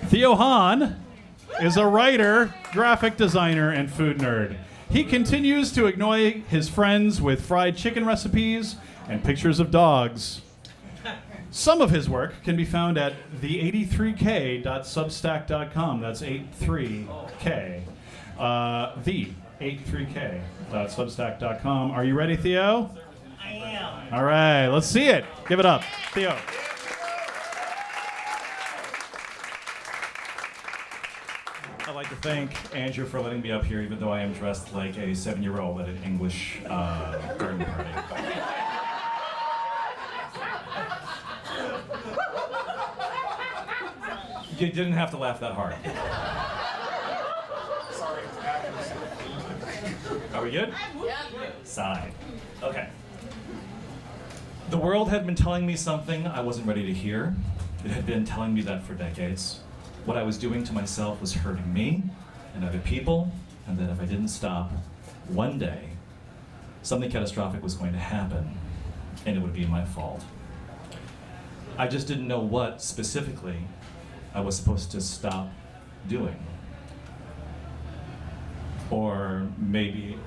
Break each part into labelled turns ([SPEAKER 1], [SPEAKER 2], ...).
[SPEAKER 1] Theo Hahn is a writer, graphic designer, and food nerd. He continues to annoy his friends with fried chicken recipes and pictures of dogs. Some of his work can be found at the83k.substack.com. That's 83k. The83k.substack.com. Are you ready, Theo?
[SPEAKER 2] I am.
[SPEAKER 1] All right, let's see it. Give it up. Theo. I'd like to thank Andrew for letting me up here, even though I am dressed like a 7-year-old at an English garden party. You didn't have to laugh that hard.
[SPEAKER 2] Sorry.
[SPEAKER 1] Are we good?
[SPEAKER 2] Yeah.
[SPEAKER 1] Sigh. Okay. The world had been telling me something I wasn't ready to hear. It had been telling me that for decades. What I was doing to myself was hurting me and other people, and that if I didn't stop, one day, something catastrophic was going to happen, and it would be my fault. I just didn't know what, specifically, I was supposed to stop doing. Or maybe,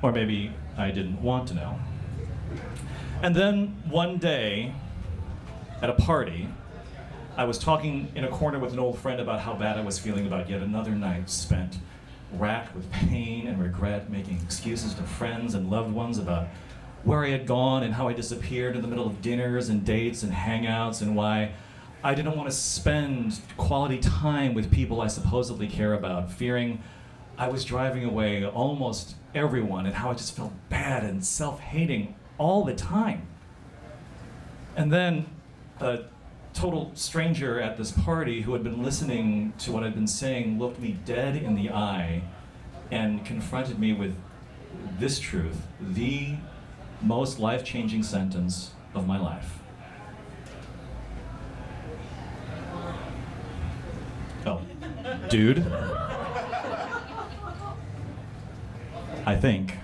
[SPEAKER 1] or maybe I didn't want to know. And then one day, at a party, I was talking in a corner with an old friend about how bad I was feeling about yet another night spent racked with pain and regret, making excuses to friends and loved ones about where I had gone and how I disappeared in the middle of dinners and dates and hangouts, and why I didn't want to spend quality time with people I supposedly care about, fearing I was driving away almost everyone, and how I just felt bad and self-hating all the time. And then a total stranger at this party who had been listening to what I'd been saying looked me dead in the eye and confronted me with this truth, the most life-changing sentence of my life. Oh, dude, I think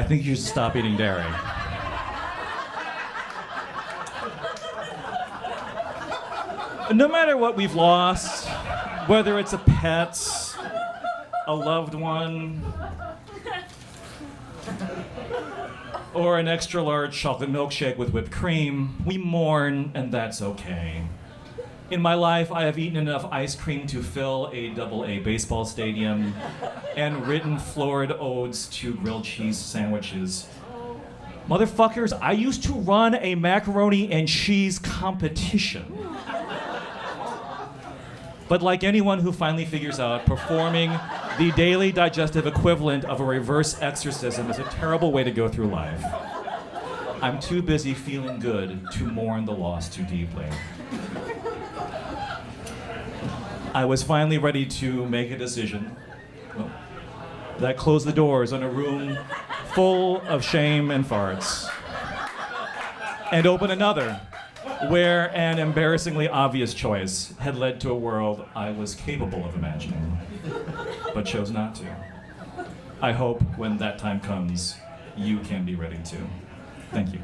[SPEAKER 1] you should stop eating dairy. No matter what we've lost, whether it's a pet, a loved one, or an extra large chocolate milkshake with whipped cream, we mourn, and that's okay. In my life, I have eaten enough ice cream to fill a AA baseball stadium and written florid odes to grilled cheese sandwiches. Motherfuckers, I used to run a macaroni and cheese competition. But like anyone who finally figures out, performing the daily digestive equivalent of a reverse exorcism is a terrible way to go through life. I'm too busy feeling good to mourn the loss too deeply. I was finally ready to make a decision that closed the doors on a room full of shame and farts, and open another where an embarrassingly obvious choice had led to a world I was capable of imagining, but chose not to. I hope when that time comes, you can be ready too. Thank you.